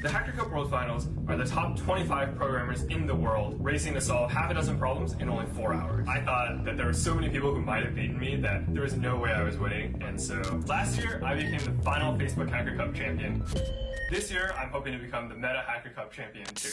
The Hacker Cup World Finals are the top 25 programmers in the world racing to solve half a dozen problems in only 4 hours. I thought that there were so many people who might have beaten me that there was no way I was winning, and so last year I became the final Facebook Hacker Cup champion. This year I'm hoping to become the Meta Hacker Cup champion too.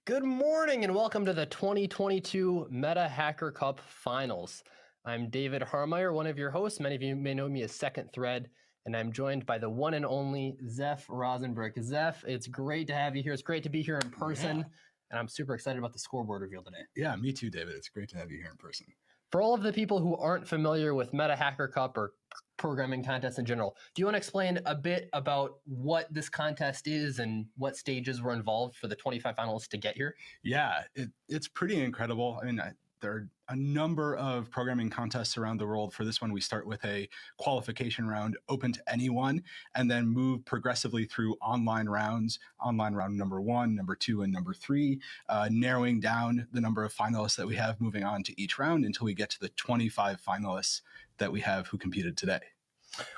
Good morning and welcome to the 2022 Meta Hacker Cup Finals. I'm David Harmeyer, one of your hosts. Many of you may know me as Second Thread, and I'm joined by the one and only Zeph Rosenberg. Zeph, it's great to have you here. It's great to be here in person, and I'm super excited about the scoreboard reveal today. Yeah, me too, David. It's great to have you here in person. For all of the people who aren't familiar with Meta Hacker Cup or programming contests in general, do you want to explain a bit about what this contest is and what stages were involved for the 25 finalists to get here? Yeah, it's pretty incredible. I mean, there are a number of programming contests around the world. For this one, we start with a qualification round open to anyone, and then move progressively through online rounds, online round number 1, number 2, and number 3, narrowing down the number of finalists that we have moving on to each round until we get to the 25 finalists that we have who competed today.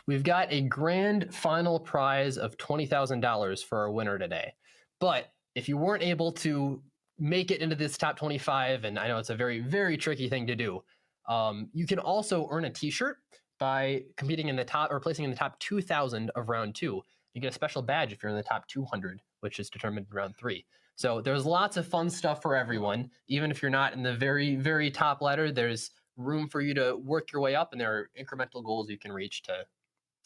We've got a grand final prize of $20,000 for our winner today. But if you weren't able to make it into this top 25, and I know it's a very, very tricky thing to do, you can also earn a t-shirt by competing in the top or placing in the top 2,000 of round 2. You get a special badge if you're in the top 200, which is determined in round 3. So there's lots of fun stuff for everyone. Even if you're not in the very, very top ladder, there's room for you to work your way up, and there are incremental goals you can reach to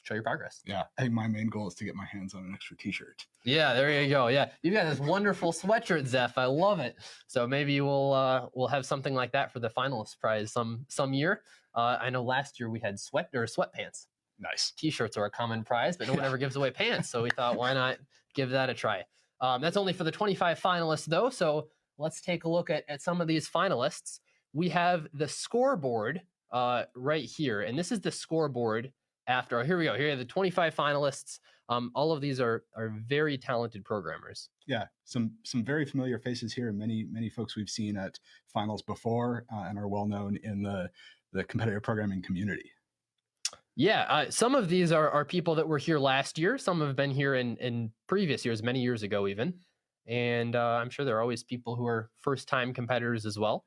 show your progress. Yeah, I think my main goal is to get my hands on an extra t-shirt. Yeah, there you go. Yeah, you've got this wonderful sweatshirt, Zeph. I love it. So maybe we'll have something like that for the finalist prize some year. I know last year we had sweatpants. Nice. T-shirts are a common prize, but no one ever gives away pants, so we thought, why not give that a try? That's only for the 25 finalists, though. So let's take a look at some of these finalists. We have the scoreboard right here, and this is the scoreboard after. Here we go. Here are the 25 finalists. All of these are very talented programmers. Yeah, some very familiar faces here, and many folks we've seen at finals before and are well known in the competitive programming community. Yeah, some of these are people that were here last year. Some have been here in previous years, many years ago even. And I'm sure there are always people who are first-time competitors as well.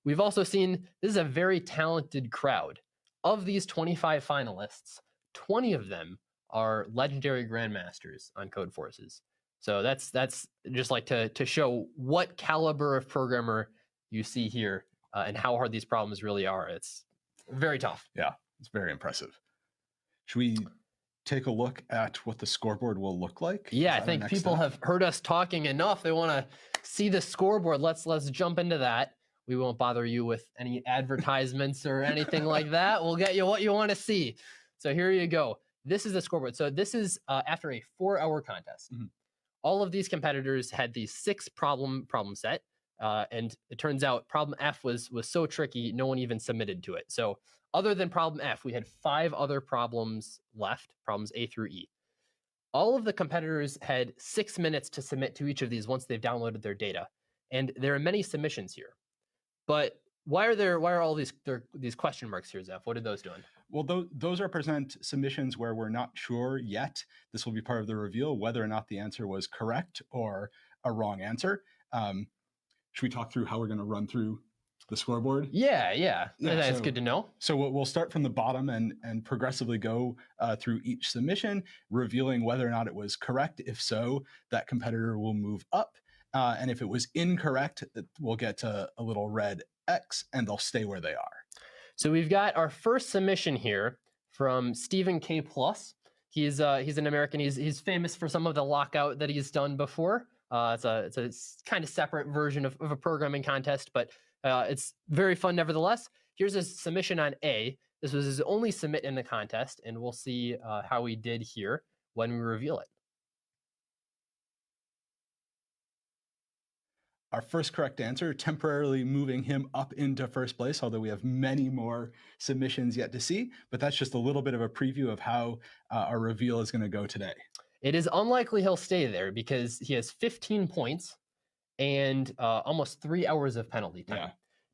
We've also seen this is a very talented crowd. Of these 25 finalists, 20 of them are legendary grandmasters on Code Forces. So that's just like to show what caliber of programmer you see here and how hard these problems really are. It's very tough. Yeah, it's very impressive. Should we take a look at what the scoreboard will look like? Yeah, I think people have heard us talking enough. They want to see the scoreboard. Let's jump into that. We won't bother you with any advertisements or anything like that. We'll get you what you want to see. So here you go. This is the scoreboard. So this is after a 4-hour contest. Mm-hmm. All of these competitors had the 6 problem set. And it turns out problem F was so tricky, no one even submitted to it. So other than problem F, we had 5 other problems left, problems A through E. All of the competitors had 6 minutes to submit to each of these once they've downloaded their data. And there are many submissions here. But why are all these question marks here, Zeph? What are those doing? Well, those represent submissions where we're not sure yet. This will be part of the reveal whether or not the answer was correct or a wrong answer. Should we talk through how we're going to run through the scoreboard? Yeah. That's good to know. So we'll start from the bottom and progressively go through each submission, revealing whether or not it was correct. If so, that competitor will move up. And if it was incorrect, we'll get a little red X and they'll stay where they are. So we've got our first submission here from Stephen K. He's an American. He's famous for some of the lockout that he's done before. It's a kind of separate version of a programming contest, but it's very fun nevertheless. Here's a submission on A. This was his only submit in the contest, and we'll see how he did here when we reveal it. Our first correct answer, temporarily moving him up into first place, although we have many more submissions yet to see. But that's just a little bit of a preview of how our reveal is going to go today. It is unlikely he'll stay there because he has 15 points and almost 3 hours of penalty time. Yeah.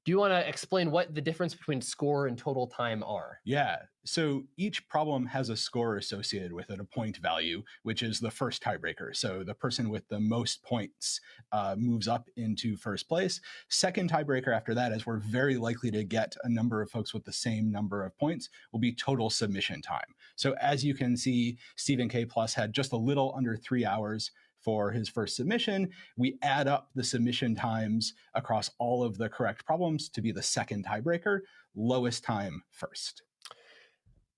Do you want to explain what the difference between score and total time are? Yeah. So each problem has a score associated with it, a point value, which is the first tiebreaker. So the person with the most points moves up into first place. Second tiebreaker after that, as we're very likely to get a number of folks with the same number of points, will be total submission time. So as you can see, Stephen K. Plus had just a little under 3 hours for his first submission. We add up the submission times across all of the correct problems to be the second tiebreaker, lowest time first.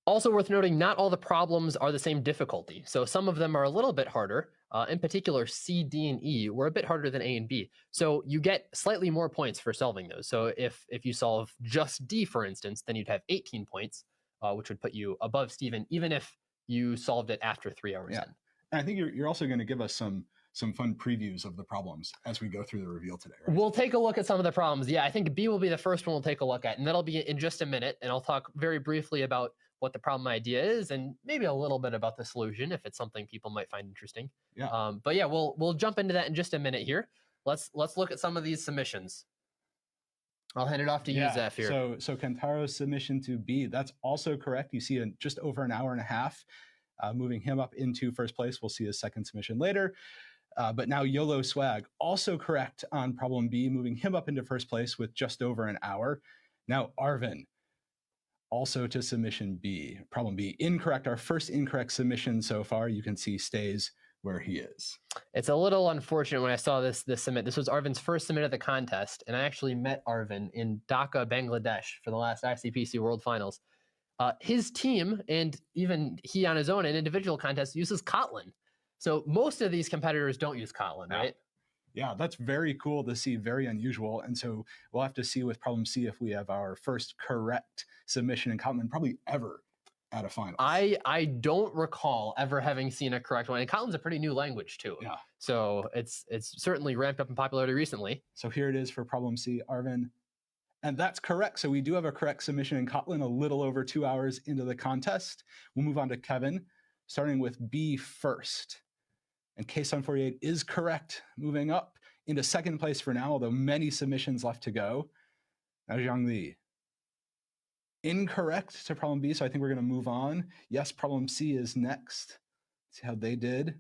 Also worth noting, not all the problems are the same difficulty. So some of them are a little bit harder. In particular, C, D, and E were a bit harder than A and B. So you get slightly more points for solving those. So if you solve just D, for instance, then you'd have 18 points, which would put you above Stephen, even if you solved it after 3 hours in. And I think you're also going to give us some fun previews of the problems as we go through the reveal today, right? We'll take a look at some of the problems. Yeah, I think B will be the first one we'll take a look at, and that'll be in just a minute. And I'll talk very briefly about what the problem idea is and maybe a little bit about the solution if it's something people might find interesting. Yeah. But yeah, we'll jump into that in just a minute here. Let's look at some of these submissions. I'll hand it off to you, Zeph, here. So Kentaro's submission to B, that's also correct. You see just over an hour and a half, moving him up into first place. We'll see his second submission later. But now YOLO Swag, also correct on problem B, moving him up into first place with just over an hour. Now Arvin, also to submission B. Problem B, incorrect. Our first incorrect submission so far, you can see stays where he is. It's a little unfortunate when I saw this submit. This was Arvin's first submit of the contest, and I actually met Arvin in Dhaka, Bangladesh for the last ICPC World Finals. His team, and even he on his own in individual contests, uses Kotlin. So most of these competitors don't use Kotlin, right? Yeah, that's very cool to see, very unusual. And so we'll have to see with problem C if we have our first correct submission in Kotlin probably ever at a final. I don't recall ever having seen a correct one. And Kotlin's a pretty new language too. Yeah. So it's certainly ramped up in popularity recently. So here it is for problem C, Arvin. And that's correct. So we do have a correct submission in Kotlin a little over 2 hours into the contest. We'll move on to Kevin, starting with B first. And K748 is correct, moving up into second place for now, although many submissions left to go. Now Zhangli, incorrect to problem B, so I think we're going to move on. Yes, problem C is next. See how they did.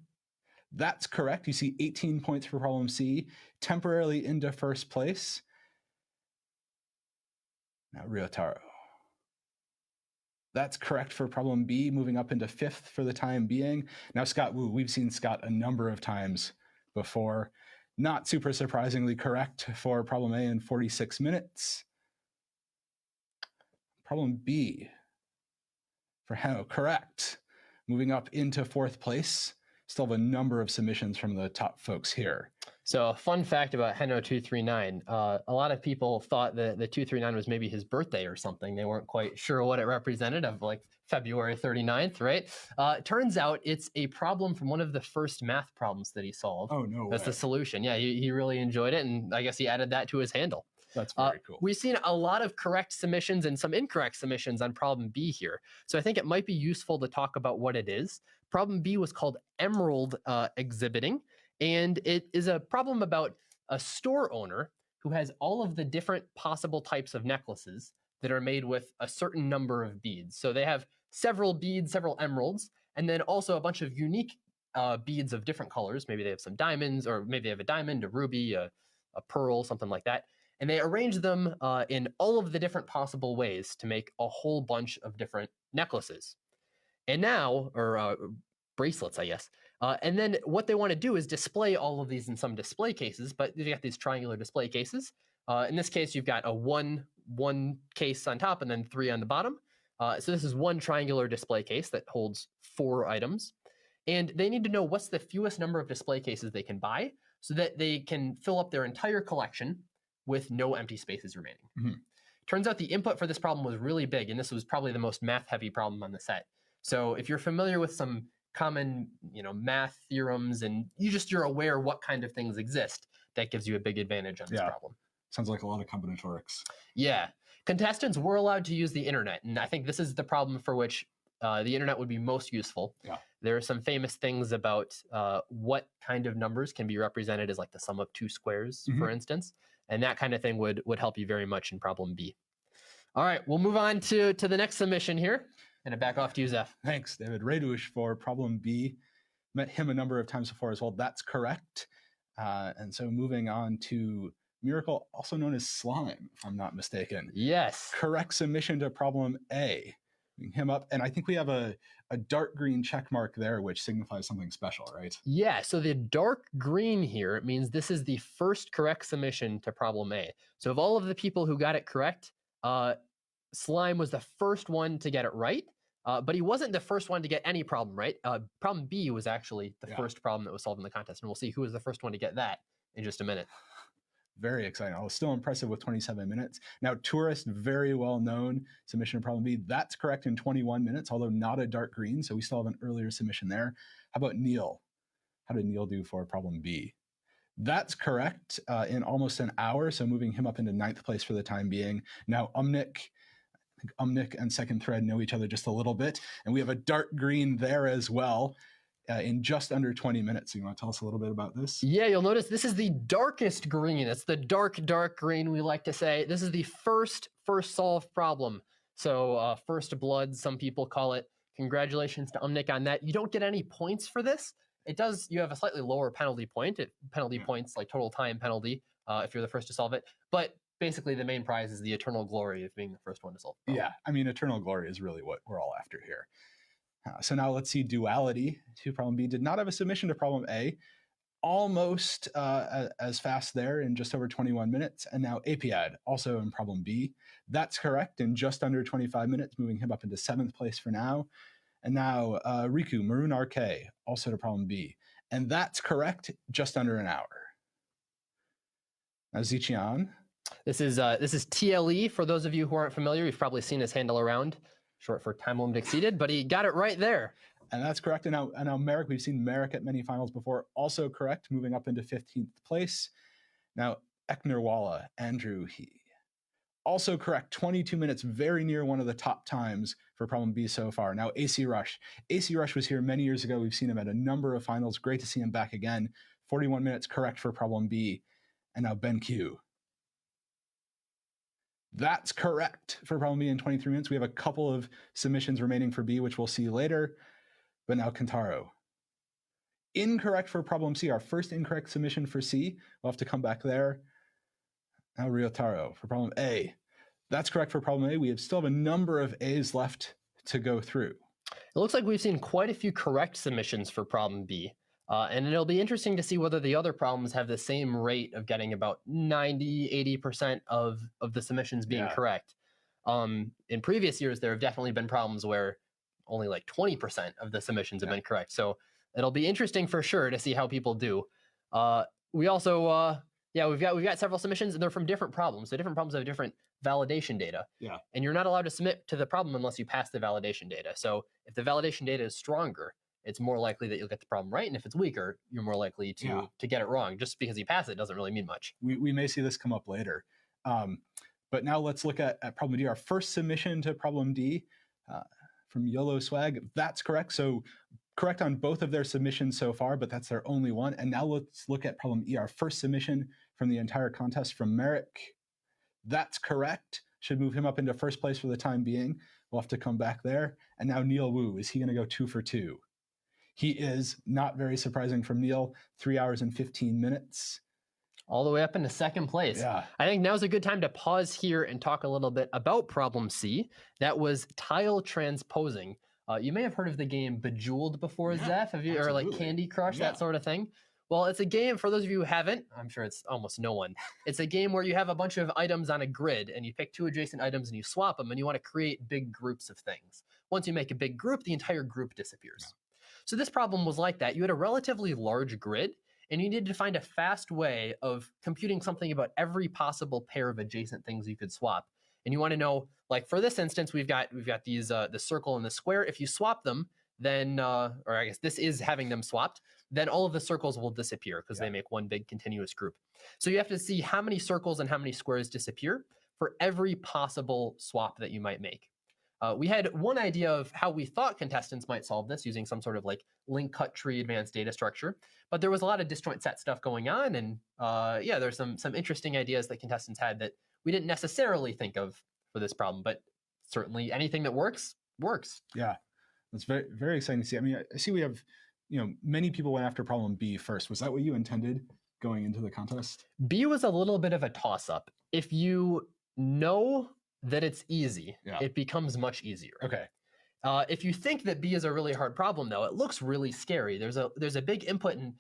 That's correct. You see 18 points for problem C, temporarily into first place. Now Ryotaro. That's correct for problem B, moving up into fifth for the time being. Now Scott Wu, we've seen Scott a number of times before. Not super surprisingly correct for problem A in 46 minutes. Problem B for Heno, correct. Moving up into fourth place. Still have a number of submissions from the top folks here. So a fun fact about Heno239, a lot of people thought that the 239 was maybe his birthday or something. They weren't quite sure what it represented, of like February 39th, right? Turns out it's a problem from one of the first math problems that he solved. Oh, no way. That's the solution. Yeah, he really enjoyed it, and I guess he added that to his handle. That's very cool. We've seen a lot of correct submissions and some incorrect submissions on problem B here. So I think it might be useful to talk about what it is. Problem B was called Emerald Exhibiting, and it is a problem about a store owner who has all of the different possible types of necklaces that are made with a certain number of beads. So they have several beads, several emeralds, and then also a bunch of unique beads of different colors. Maybe they have some diamonds, or maybe they have a diamond, a ruby, a pearl, something like that. And they arrange them in all of the different possible ways to make a whole bunch of different necklaces. And now, or bracelets, I guess. And then what they want to do is display all of these in some display cases, but you've got these triangular display cases. In this case, you've got a one case on top and then 3 on the bottom. So this is one triangular display case that holds 4 items. And they need to know what's the fewest number of display cases they can buy so that they can fill up their entire collection with no empty spaces remaining. Mm-hmm. turns out the input for this problem was really big, and this was probably the most math-heavy problem on the set. So if you're familiar with some common, math theorems, and you're aware what kind of things exist, that gives you a big advantage on this problem. Sounds like a lot of combinatorics. Yeah. Contestants were allowed to use the internet, and I think this is the problem for which the internet would be most useful. Yeah. There are some famous things about what kind of numbers can be represented as like the sum of two squares, for instance, and that kind of thing would help you very much in problem B. All right, we'll move on to the next submission here, and back off to you, Zeph. Thanks, David. Radush for problem B. Met him a number of times before as well. That's correct. And so moving on to Miracle, also known as slime, if I'm not mistaken. Yes. Correct submission to problem A. Him up, and I think we have a dark green check mark there, which signifies something special, right? Yeah, so the dark green here means this is the first correct submission to problem A. So of all of the people who got it correct, Slime was the first one to get it right, but he wasn't the first one to get any problem right. Problem B was actually the first problem that was solved in the contest, and we'll see who was the first one to get that in just a minute. Very exciting. I was still impressive with 27 minutes. Now, Tourist, very well known submission of problem B. That's correct in 21 minutes, although not a dark green. So we still have an earlier submission there. How about Neil? How did Neil do for problem B? That's correct in almost an hour. So moving him up into 9th place for the time being. Now, Umnik and Second Thread know each other just a little bit. And we have a dark green there as well. In just under 20 minutes. So you want to tell us a little bit about this? Yeah, you'll notice this is the darkest green. It's the dark green, we like to say. This is the first solved problem. So first blood, some people call it. Congratulations to Umnik on that. You don't get any points for this. It does, you have a slightly lower penalty point. Penalty points, like total time penalty, if you're the first to solve it. But basically the main prize is the eternal glory of being the first one to solve the problem. Yeah, I mean, eternal glory is really what we're all after here. So now let's see duality to problem B. Did not have a submission to problem A. Almost as fast there in just over 21 minutes. And now Apiad, also in problem B. That's correct in just under 25 minutes, moving him up into 7th place for now. And now Riku, Maroon RK, also to problem B. And that's correct, just under an hour. Now Zichian. This is TLE. For those of you who aren't familiar, you've probably seen his handle around. Short for time limit exceeded, but he got it right there. And that's correct. And now Merrick, we've seen Merrick at many finals before, also correct, moving up into 15th place. Now, Eknerwala, Andrew, he also correct, 22 minutes, very near one of the top times for problem B so far. Now, AC Rush. AC Rush was here many years ago. We've seen him at a number of finals. Great to see him back again. 41 minutes correct for problem B. And now Ben Q. That's correct for problem B in 23 minutes. We have a couple of submissions remaining for B, which we'll see later. But now Kentaro. Incorrect for problem C, our first incorrect submission for C. We'll have to come back there. Now Ryotaro for problem A. That's correct for problem A. We still have a number of A's left to go through. It looks like we've seen quite a few correct submissions for problem B. And it'll be interesting to see whether the other problems have the same rate of getting about 90–80% of the submissions being correct. In previous years, there have definitely been problems where only like 20% of the submissions have been correct. So it'll be interesting for sure to see how people do. We also, we've got several submissions, and they're from different problems. So different problems have different validation data. Yeah. And you're not allowed to submit to the problem unless you pass the validation data. So if the validation data is stronger, it's more likely that you'll get the problem right. And if it's weaker, you're more likely to get it wrong. Just because you pass it doesn't really mean much. We may see this come up later. But now let's look at problem D. Our first submission to problem D from YOLO Swag. That's correct. So correct on both of their submissions so far, but that's their only one. And now let's look at problem E, our first submission from the entire contest from Merrick. That's correct. Should move him up into first place for the time being. We'll have to come back there. And now Neil Wu. Is he going to go 2 for 2? He is, not very surprising from Neil, 3 hours and 15 minutes. All the way up into second place. Yeah. I think now's a good time to pause here and talk a little bit about problem C. That was tile transposing. You may have heard of the game Bejeweled before, Zeph, have you, or like Candy Crush, that sort of thing. Well, it's a game, for those of you who haven't, I'm sure it's almost no one. It's a game where you have a bunch of items on a grid, and you pick 2 adjacent items and you swap them, and you want to create big groups of things. Once you make a big group, the entire group disappears. So this problem was like that. You had a relatively large grid, and you needed to find a fast way of computing something about every possible pair of adjacent things you could swap. And you want to know, like for this instance, we've got these the circle and the square. If you swap them, then or I guess this is having them swapped, then all of the circles will disappear because they make one big continuous group. So you have to see how many circles and how many squares disappear for every possible swap that you might make. We had one idea of how we thought contestants might solve this using some sort of like link cut tree advanced data structure, but there was a lot of disjoint set stuff going on, and yeah, there's some interesting ideas that contestants had that we didn't necessarily think of for this problem, but certainly anything that works. Yeah, that's very, very exciting to see. I mean, I see we have, many people went after problem B first. Was that what you intended going into the contest? B was a little bit of a toss-up. If you know that it's easy, it becomes much easier. Okay. If you think that B is a really hard problem, though, it looks really scary. There's a big input, and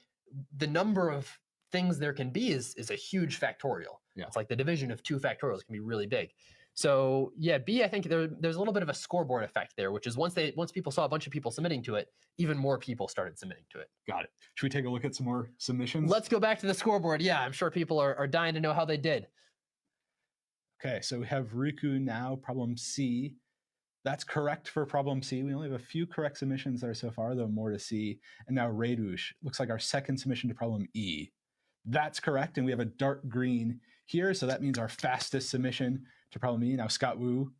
the number of things there can be is a huge factorial. Yeah. It's like the division of 2 factorials can be really big. So yeah, B, I think there's a little bit of a scoreboard effect there, which is once people saw a bunch of people submitting to it, even more people started submitting to it. Got it. Should we take a look at some more submissions? Let's go back to the scoreboard. Yeah, I'm sure people are dying to know how they did. Okay, so we have Riku now, problem C. That's correct for problem C. We only have a few correct submissions there so far, though more to see. And now Raidush, looks like our second submission to problem E. That's correct, and we have a dark green here, so that means our fastest submission to problem E. Now Scott Wu,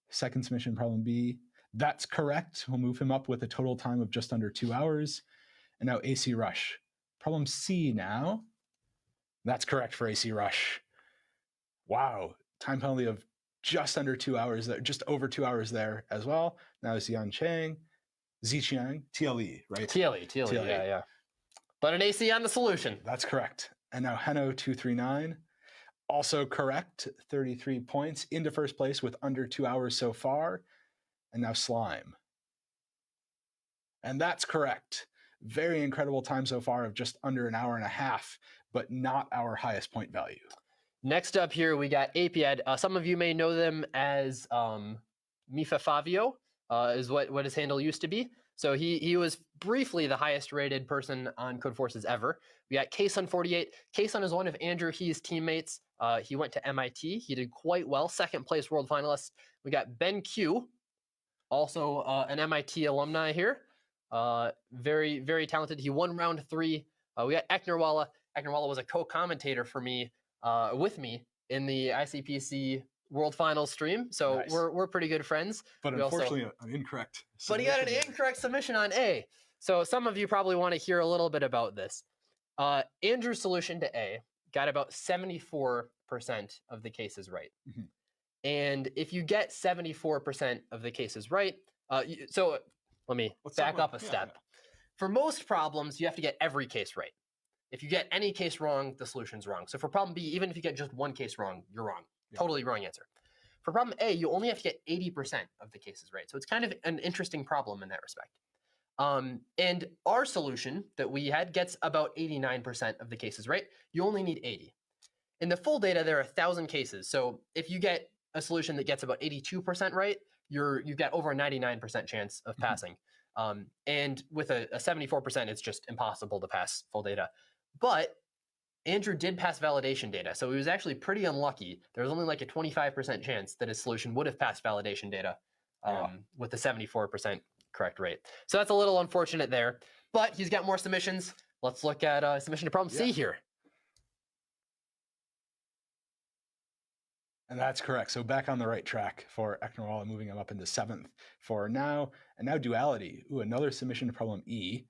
second submission problem B. That's correct. We'll move him up with a total time of just under 2 hours. And now AC Rush, problem C now. That's correct for AC Rush. Wow, time penalty of just under 2 hours there, just over 2 hours there as well. Now Xian Chang, Ziqiang, TLE, right? TLE, yeah. But an AC on the solution. That's correct. And now Heno 239, also correct, 33 points, into first place with under 2 hours so far. And now Slime. And that's correct. Very incredible time so far of just under an hour and a half, but not our highest point value. Next up here, we got Apiad. Some of you may know them as Mifa Favio, is what his handle used to be. So he was briefly the highest rated person on Codeforces ever. We got Ksun48. Ksun is one of Andrew He's teammates. He went to MIT. He did quite well, second place world finalist. We got Ben Q, also an MIT alumni here. Very, very talented. He won round 3. We got Eknerwala. Eknerwala was a co-commentator for me, with me in the ICPC World Finals stream, so nice. We're pretty good friends. But unfortunately, an incorrect submission. But he got an incorrect submission on A. So some of you probably want to hear a little bit about this. Andrew's solution to A got about 74% of the cases right. Mm-hmm. And if you get 74% of the cases right, so let me back up a step. Yeah. For most problems, you have to get every case right. If you get any case wrong, the solution's wrong. So for problem B, even if you get just one case wrong, you're wrong. Yeah. Totally wrong answer. For problem A, you only have to get 80% of the cases right. So it's kind of an interesting problem in that respect. And our solution that we had gets about 89% of the cases right. You only need 80. In the full data, there are 1,000 cases. So if you get a solution that gets about 82% right, you've got over a 99% chance of passing. And with a 74%, it's just impossible to pass full data. But Andrew did pass validation data, so he was actually pretty unlucky. There was only like a 25% chance that his solution would have passed validation data with the 74% correct rate. So that's a little unfortunate there, but he's got more submissions. Let's look at submission to problem C here. And that's correct. So back on the right track for Eknerwala, moving him up into 7th for now. And now Duality. Ooh, another submission to problem E.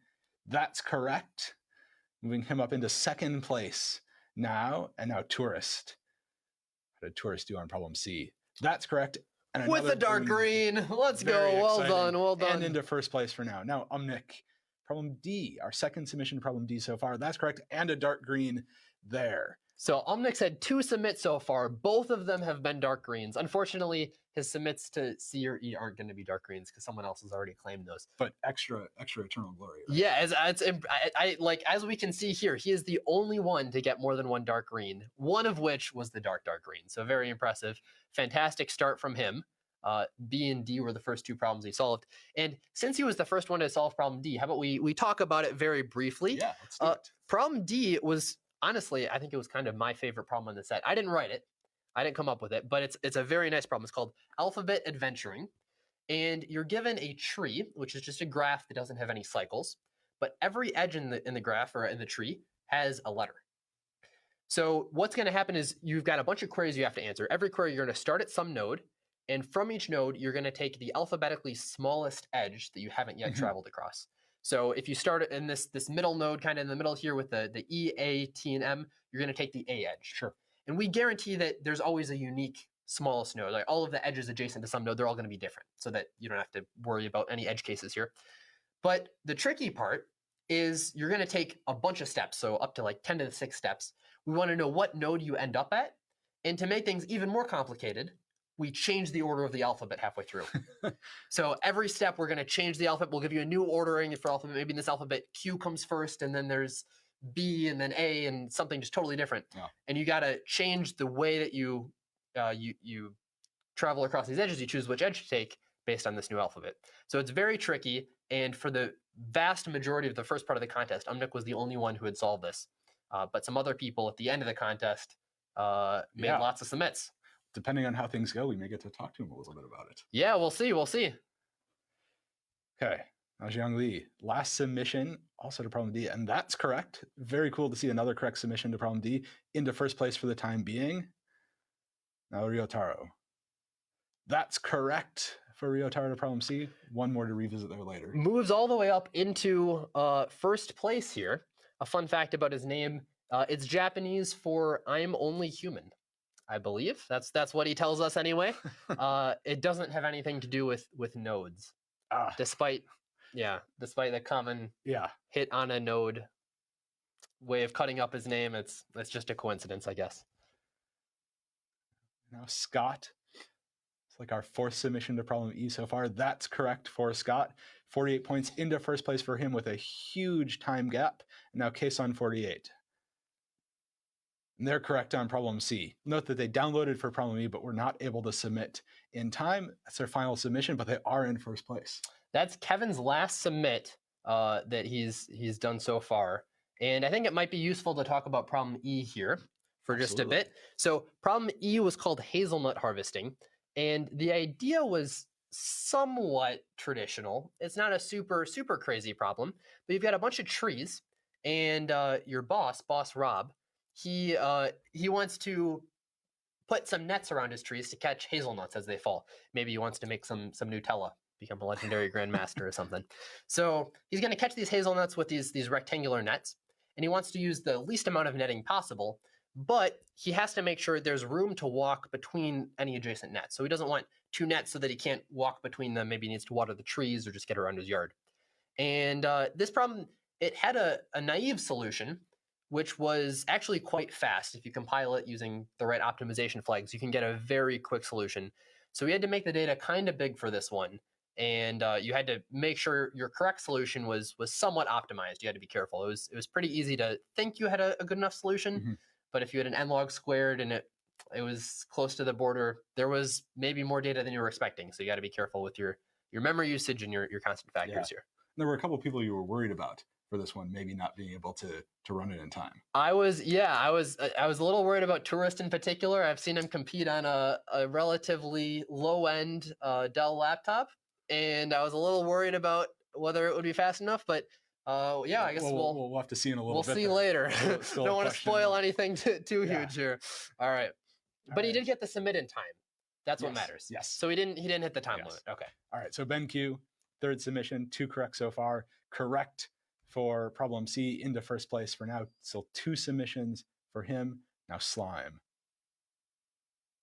That's correct. Moving him up into 2nd place now. And now Tourist. How did Tourist do on problem C? That's correct. And with the dark green. Let's go. Well done. Well done. And into 1st place for now. Now Umnik. Problem D. Our 2nd submission to problem D so far. That's correct. And a dark green there. So Omnix had 2 submits so far. Both of them have been dark greens. Unfortunately, his submits to C or E aren't going to be dark greens because someone else has already claimed those. But extra eternal glory. Right? Yeah, as we can see here, he is the only one to get more than 1 dark green. One of which was the dark green. So very impressive. Fantastic start from him. B and D were the first 2 problems he solved. And since he was the first one to solve problem D, how about we talk about it very briefly? Yeah, let's do it. Problem D was... Honestly, I think it was kind of my favorite problem in the set. I didn't write it. I didn't come up with it, but it's a very nice problem. It's called alphabet adventuring. And you're given a tree, which is just a graph that doesn't have any cycles, but every edge in the graph or in the tree has a letter. So what's going to happen is you've got a bunch of queries you have to answer. Every query, you're going to start at some node, and from each node, you're going to take the alphabetically smallest edge that you haven't yet traveled across. So if you start in this middle node, kind of in the middle here with the E, A, T, and M, you're going to take the A edge. Sure. And we guarantee that there's always a unique smallest node. Like all of the edges adjacent to some node, they're all going to be different, so that you don't have to worry about any edge cases here. But the tricky part is you're going to take a bunch of steps, so up to like 10 to the 6 steps. We want to know what node you end up at. And to make things even more complicated, we change the order of the alphabet halfway through. So every step, we're going to change the alphabet. We'll give you a new ordering for alphabet. Maybe in this alphabet, Q comes first, and then there's B, and then A, and something just totally different. Yeah. And you got to change the way that you travel across these edges. You choose which edge to take based on this new alphabet. So it's very tricky. And for the vast majority of the first part of the contest, Umnik was the only one who had solved this. But some other people at the end of the contest made lots of submits. Depending on how things go, we may get to talk to him a little bit about it. Yeah, we'll see. We'll see. Okay. Now, Jiang Li, last submission, also to problem D, and that's correct. Very cool to see another correct submission to problem D into first place for the time being. Now, Ryotaro. That's correct for Ryotaro to problem C. One more to revisit there later. Moves all the way up into first place here. A fun fact about his name, it's Japanese for I'm only human, I believe. That's what he tells us anyway. It doesn't have anything to do with nodes. Despite the common hit on a node way of cutting up his name, it's just a coincidence, I guess. Now Scott, it's like our 4th submission to problem E so far. That's correct for Scott. 48 points into first place for him with a huge time gap. Now Kason 48. And they're correct on problem C. Note that they downloaded for problem E, but were not able to submit in time. That's their final submission, but they are in first place. That's Kevin's last submit that he's done so far. And I think it might be useful to talk about problem E here for just a bit. So problem E was called Hazelnut Harvesting. And the idea was somewhat traditional. It's not a super crazy problem, but you've got a bunch of trees, and your boss Rob, he wants to put some nets around his trees to catch hazelnuts as they fall. Maybe he wants to make some Nutella, become a legendary grandmaster or something. So he's going to catch these hazelnuts with these rectangular nets, and he wants to use the least amount of netting possible, but he has to make sure there's room to walk between any adjacent nets. So he doesn't want 2 nets so that he can't walk between them. Maybe he needs to water the trees or just get around his yard. And this problem, it had a naive solution, which was actually quite fast. If you compile it using the right optimization flags, you can get a very quick solution. So we had to make the data kind of big for this one. And you had to make sure your correct solution was somewhat optimized. You had to be careful. It was pretty easy to think you had a good enough solution, but if you had an n-log squared and it was close to the border, there was maybe more data than you were expecting. So you got to be careful with your memory usage and your constant factors here. There were a couple of people you were worried about for this one, maybe not being able to run it in time. I was a little worried about Tourist in particular. I've seen him compete on a relatively low-end Dell laptop, and I was a little worried about whether it would be fast enough, but I guess we'll have to see in a little bit. We'll see later. Don't want to spoil anything too huge here. All right. But he did get the submit in time. That's what matters. Yes. So he didn't hit the time limit. Okay. All right. So Ben Q, 3rd submission, 2 correct so far. Correct for problem C into first place for now. Still 2 submissions for him. Now Slime.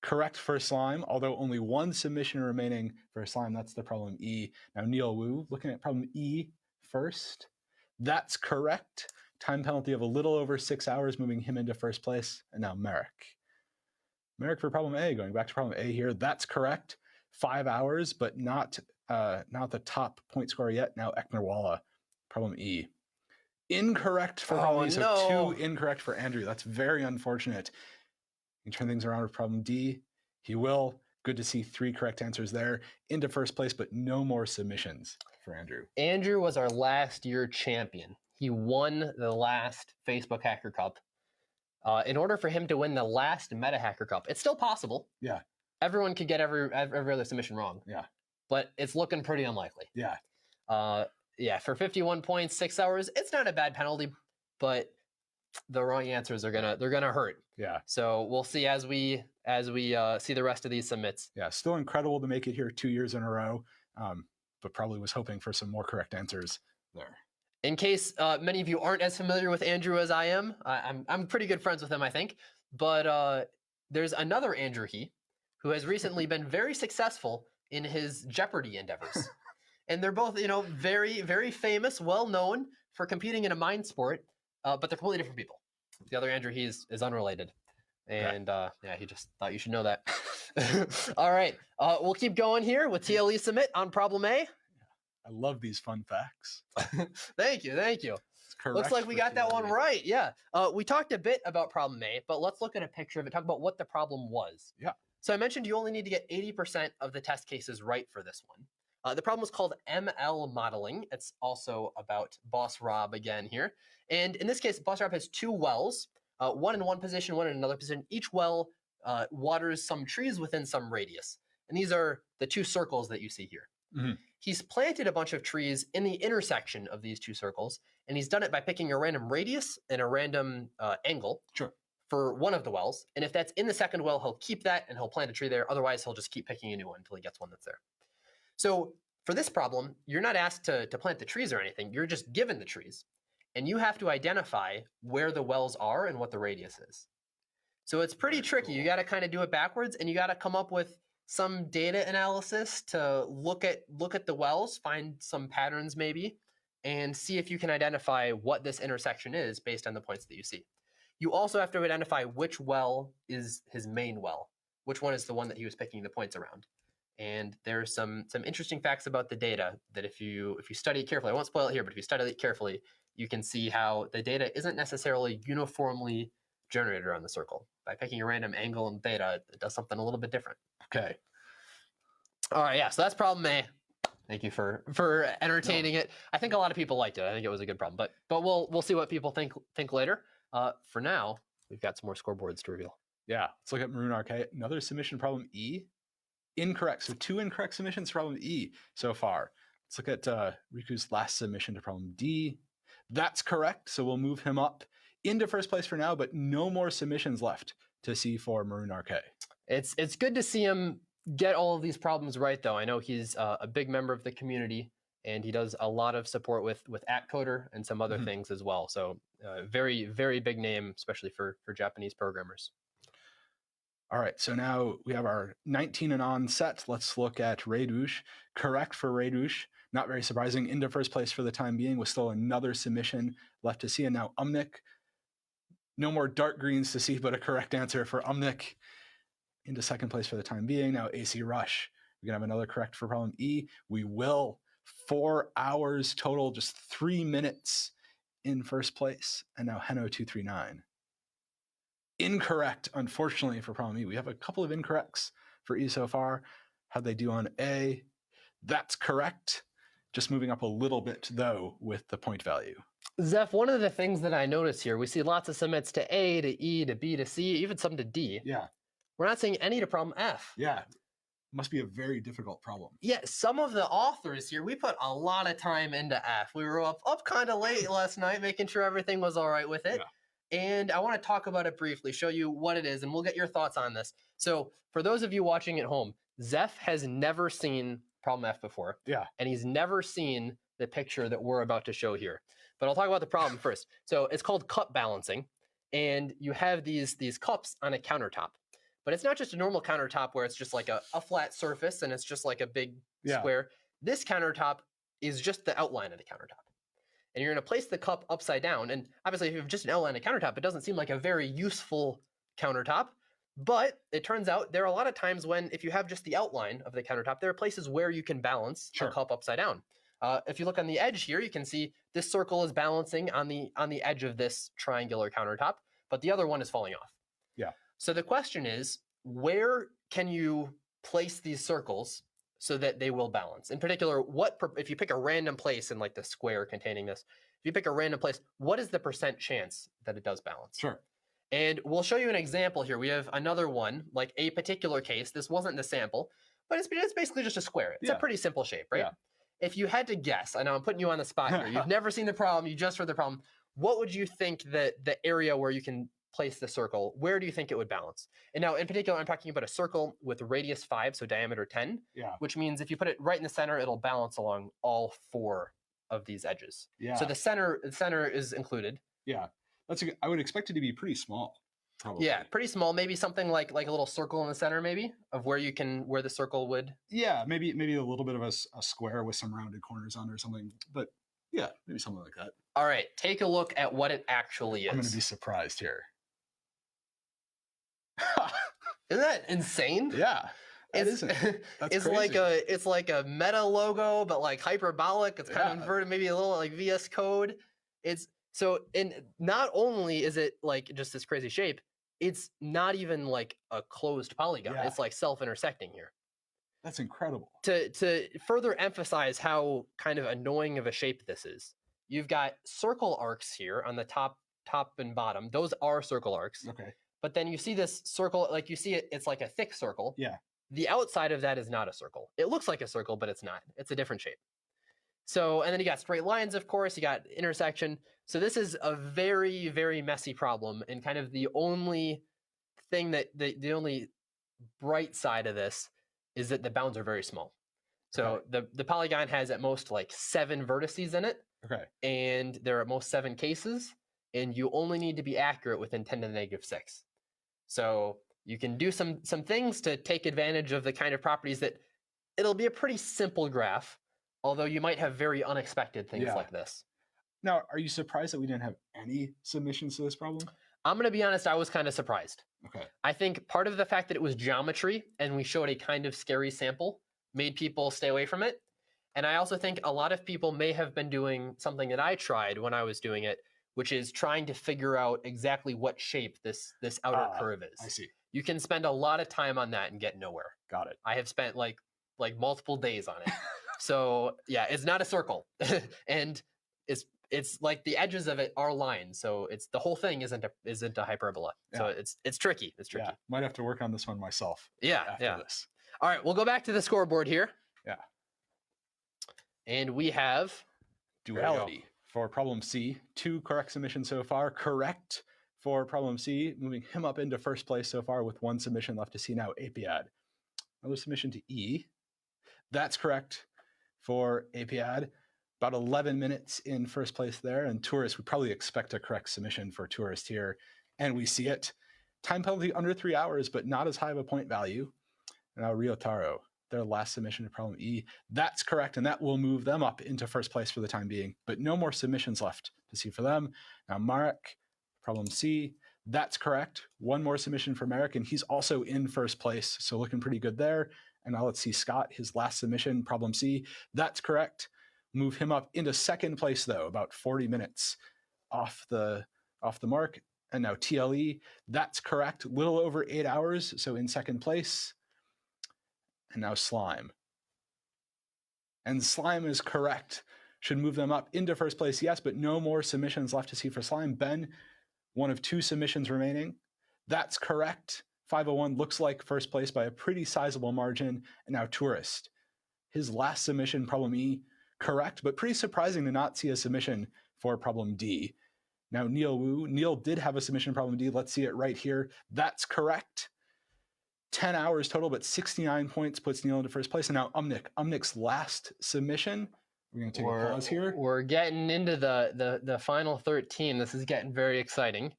Correct for Slime, although only 1 submission remaining for Slime. That's the problem E. Now Neil Wu, looking at problem E first. That's correct. Time penalty of a little over 6 hours, moving him into first place. And now Merrick. Merrick for problem A, going back to problem A here. That's correct. 5 hours, but not the top point scorer yet. Now Eknerwala, problem E. Incorrect for problem E, so 2 incorrect for Andrew. That's very unfortunate. You can turn things around with problem D. He will. Good to see 3 correct answers there. Into first place, but no more submissions for Andrew. Andrew was our last year champion. He won the last Facebook Hacker Cup. in order for him to win the last Meta Hacker Cup. It's still possible. Yeah. Everyone could get every other submission wrong. Yeah. But it's looking pretty unlikely. Yeah. Yeah, for 51 points, 6 hours, it's not a bad penalty, but the wrong answers are gonna hurt. Yeah. So we'll see as we see the rest of these submits. Yeah. Still incredible to make it here 2 years in a row, but probably was hoping for some more correct answers there. In case many of you aren't as familiar with Andrew as I am, I'm pretty good friends with him, I think. But there's another Andrew He who has recently been very successful in his Jeopardy endeavors. And they're both, very, very famous, well known for competing in a mind sport, but they're completely different people. The other Andrew He is unrelated. And he just thought you should know that. All right, we'll keep going here with TLE Submit on problem A. I love these fun facts. Thank you. Looks like we got that one right. Yeah. We talked a bit about problem A, but let's look at a picture of it, talk about what the problem was. Yeah. So I mentioned you only need to get 80% of the test cases right for this one. The problem was called ML modeling. It's also about Boss Rob again here. And in this case, Boss Rob has 2 wells, one in one position, one in another position. Each well waters some trees within some radius. And these are the 2 circles that you see here. Mm-hmm. He's planted a bunch of trees in the intersection of these 2 circles, and he's done it by picking a random radius and a random angle for one of the wells. And if that's in the second well, he'll keep that and he'll plant a tree there. Otherwise, he'll just keep picking a new one until he gets one that's there. So for this problem, you're not asked to plant the trees or anything. You're just given the trees. And you have to identify where the wells are and what the radius is. So it's pretty tricky. You got to kind of do it backwards, and you got to come up with some data analysis to look at the wells, find some patterns maybe, and see if you can identify what this intersection is based on the points that you see. You also have to identify which well is his main well, which one is the one that he was picking the points around. And there's some interesting facts about the data that if you study it carefully, I won't spoil it here, but if you study it carefully, you can see how the data isn't necessarily uniformly generated around the circle. By picking a random angle and theta, it does something a little bit different. Okay. All right, yeah, so that's problem A. Thank you for entertaining it. I think a lot of people liked it. I think it was a good problem, but we'll see what people think later. For now, we've got some more scoreboards to reveal. Yeah, let's look at Maroon Arcade. Another submission problem E. Incorrect. So 2 incorrect submissions to problem E so far. Let's look at Riku's last submission to problem D. That's correct. So we'll move him up into first place for now, but no more submissions left to see for Maroon Arcade. It's good to see him get all of these problems right, though. I know he's a big member of the community, and he does a lot of support with @Coder and some other things as well. So very, very big name, especially for Japanese programmers. All right, so now we have our 19 and on set. Let's look at Raidush. Correct for Raidush. Not very surprising. Into first place for the time being with still another submission left to see. And now Umnik. No more dark greens to see, but a correct answer for Umnik. Into second place for the time being. Now AC Rush. We're going to have another correct for problem E. We will. 4 hours total, just 3 minutes in first place. And now Heno239. Incorrect, unfortunately, for problem E. We have a couple of incorrects for E so far. How'd they do on A? That's correct. Just moving up a little bit, though, with the point value. Zeph, one of the things that I notice here, we see lots of submits to A, to E, to B, to C, even some to D. Yeah. We're not seeing any to problem F. Yeah. Must be a very difficult problem. Yeah, some of the authors here, we put a lot of time into F. We were up kind of late last night, making sure everything was all right with it. Yeah. And I want to talk about it briefly, show you what it is, and we'll get your thoughts on this. So for those of you watching at home, Zeph has never seen problem F before. Yeah. And he's never seen the picture that we're about to show here. But I'll talk about the problem first. So it's called cup balancing. And you have these cups on a countertop. But it's not just a normal countertop where it's just like a flat surface and it's just like a big square. This countertop is just the outline of the countertop. And you're going to place the cup upside down. And obviously, if you have just an outline of countertop, it doesn't seem like a very useful countertop. But it turns out there are a lot of times when, if you have just the outline of the countertop, there are places where you can balance a cup upside down. If you look on the edge here, you can see this circle is balancing on the edge of this triangular countertop, but the other one is falling off. Yeah. So the question is, where can you place these circles so that they will balance? In particular, if you pick a random place in like the square containing this, if you pick a random place, what is the % chance that it does balance? Sure. And we'll show you an example here. We have another one, like a particular case. This wasn't the sample, but it's basically just a square. It's a pretty simple shape, right? Yeah. If you had to guess, I know I'm putting you on the spot here. You've never seen the problem. You just heard the problem. What would you think that the area where you can place the circle, where do you think it would balance? And now, in particular, I'm talking about a circle with radius 5, so diameter 10, which means if you put it right in the center, it'll balance along all 4 of these edges. Yeah. So the center is included. Yeah. I would expect it to be pretty small. Probably. Yeah, pretty small. Maybe something like a little circle in the center, maybe of where the circle would. Yeah, maybe a little bit of a square with some rounded corners on or something. But yeah, maybe something like that. All right, take a look at what it actually is. I'm going to be surprised here. Isn't that insane? Yeah. It's crazy. It's like a Meta logo, but like hyperbolic. It's kind of inverted, maybe a little like VS Code. And not only is it like just this crazy shape, it's not even like a closed polygon. Yeah. It's like self-intersecting here. That's incredible. To further emphasize how kind of annoying of a shape this is, you've got circle arcs here on the top and bottom. Those are circle arcs. Okay. But then you see this circle, like you see it, it's like a thick circle. Yeah. The outside of that is not a circle. It looks like a circle, but it's not. It's a different shape. So, and then you got straight lines, of course, you got intersection. So this is a very, very messy problem. And kind of the only thing that the only bright side of this is that the bounds are very small. So the polygon has at most like 7 vertices in it. Okay. And there are at most 7 cases. And you only need to be accurate within 10 to the negative 6. So you can do some things to take advantage of the kind of properties that it'll be a pretty simple graph, although you might have very unexpected things like this. Now, are you surprised that we didn't have any submissions to this problem? I'm going to be honest, I was kind of surprised. Okay. I think part of the fact that it was geometry and we showed a kind of scary sample made people stay away from it. And I also think a lot of people may have been doing something that I tried when I was doing it, which is trying to figure out exactly what shape this outer curve is. I see. You can spend a lot of time on that and get nowhere. Got it. I have spent like multiple days on it. So yeah, it's not a circle. And it's like the edges of it are lines. So it's the whole thing isn't a hyperbola. Yeah. So it's tricky. It's tricky. Yeah. Might have to work on this one myself. Yeah. After this. All right, we'll go back to the scoreboard here. Yeah. And we have duality for problem C. 2 correct submissions so far. Correct for problem C, moving him up into first place so far with 1 submission left to see now. APAD. Another submission to E. That's correct for APAD. About 11 minutes in first place there. And Tourist, we probably expect a correct submission for Tourist here. And we see it. Time penalty under 3 hours, but not as high of a point value. Now Ryotaro, their last submission to problem E. That's correct, and that will move them up into first place for the time being. But no more submissions left to see for them. Now Marek, problem C. That's correct. 1 more submission for Marek, and he's also in first place. So looking pretty good there. And now let's see Scott, his last submission, problem C. That's correct. Move him up into second place, though, about 40 minutes off the mark. And now TLE, that's correct. Little over 8 hours, so in second place. And now Slime. And Slime is correct. Should move them up into first place, yes, but no more submissions left to see for Slime. Ben, 1 of 2 submissions remaining. That's correct. 501 looks like first place by a pretty sizable margin. And now Tourist. His last submission, problem E, correct, but pretty surprising to not see a submission for problem D. Now Neil Wu. Neil did have a submission problem D. Let's see it right here. That's correct. 10 hours total, but 69 points puts Neil into first place. And now Umnik. Umnik's last submission. We're going to take a pause here. We're getting into the final 13. This is getting very exciting.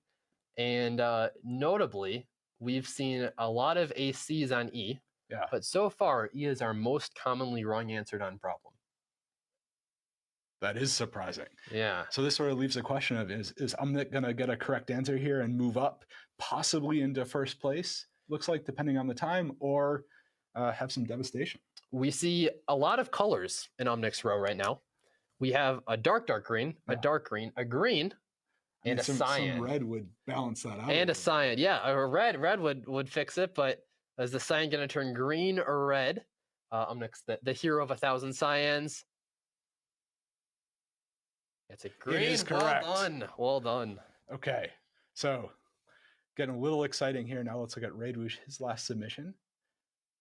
And notably, we've seen a lot of ACs on E. Yeah. But so far, E is our most commonly wrong answered on problem. That is surprising. Yeah. So this sort of leaves the question of, is Umnik going to get a correct answer here and move up possibly into first place? Looks like, depending on the time, or have some devastation. We see a lot of colors in Umnik's row right now. We have a dark green, a dark green, a green, and a cyan. Some red would balance that out. And a cyan. Yeah, a red would fix it, but is the cyan going to turn green or red? Umnik's the hero of 1,000 cyans. It's a green. It is correct. Well done. Well done. Okay. So getting a little exciting here. Now let's look at Raidwoosh, his last submission.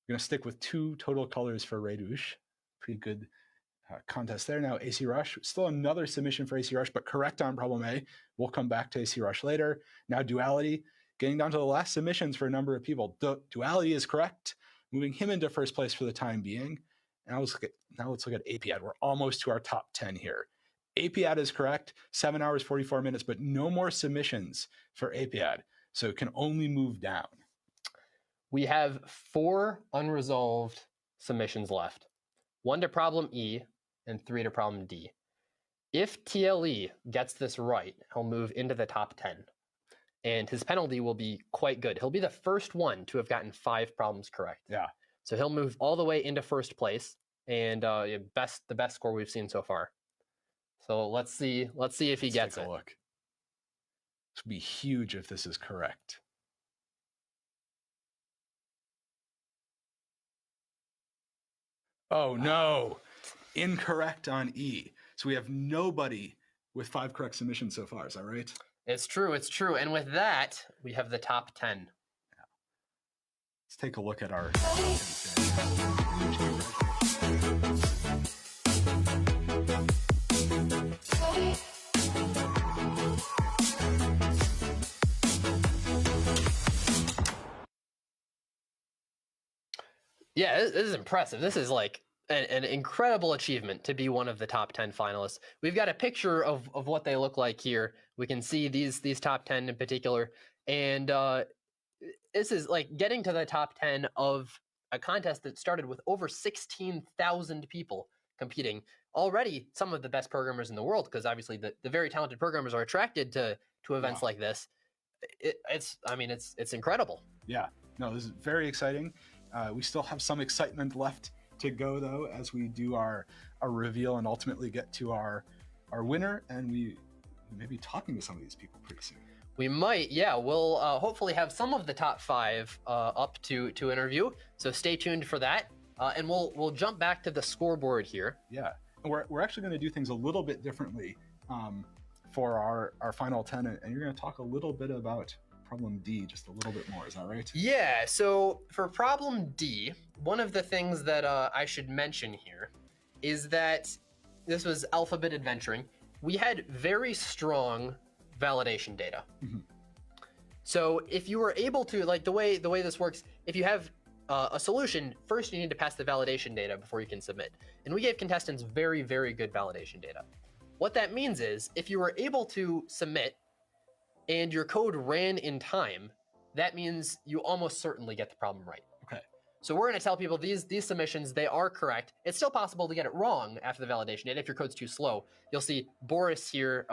We're going to stick with 2 total colors for Raidwoosh. Pretty good contest there. Now AC Rush, still another submission for AC Rush, but correct on problem A. We'll come back to AC Rush later. Now Duality, getting down to the last submissions for a number of people. Duality is correct, moving him into first place for the time being. Now let's look at APAD. We're almost to our top 10 here. APAD is correct, 7 hours, 44 minutes, but no more submissions for APAD. So it can only move down. We have 4 unresolved submissions left. 1 to problem E and 3 to problem D. If TLE gets this right, he'll move into the top 10. And his penalty will be quite good. He'll be the first one to have gotten 5 problems correct. Yeah. So he'll move all the way into first place, and the best score we've seen so far. So let's see if he gets it. Take a look. This would be huge if this is correct. Oh no, incorrect on E. So we have nobody with 5 correct submissions so far. Is that right? It's true. And with that, we have the top 10. Yeah. Let's take a look at our. Yeah, this is impressive. This is like an incredible achievement to be one of the top 10 finalists. We've got a picture of what they look like here. We can see these top 10 in particular. And this is like getting to the top 10 of a contest that started with over 16,000 people competing. Already some of the best programmers in the world, because obviously the very talented programmers are attracted to events like this. It's incredible. Yeah, no, this is very exciting. We still have some excitement left to go, though, as we do our reveal and ultimately get to our winner. And we may be talking to some of these people pretty soon. We might, yeah. We'll hopefully have some of the top 5 up to interview. So stay tuned for that. And we'll jump back to the scoreboard here. Yeah, and we're actually going to do things a little bit differently for our final 10. And you're going to talk a little bit about problem D just a little bit more. Is that right? Yeah, so for problem D, one of the things that I should mention here is that this was alphabet adventuring. We had very strong validation data. Mm-hmm. So if you were able to, like the way this works, if you have a solution, first you need to pass the validation data before you can submit. And we gave contestants very, very good validation data. What that means is if you were able to submit and your code ran in time, that means you almost certainly get the problem right. Okay. So we're going to tell people these submissions, they are correct. It's still possible to get it wrong after the validation data if your code's too slow. You'll see Boris here,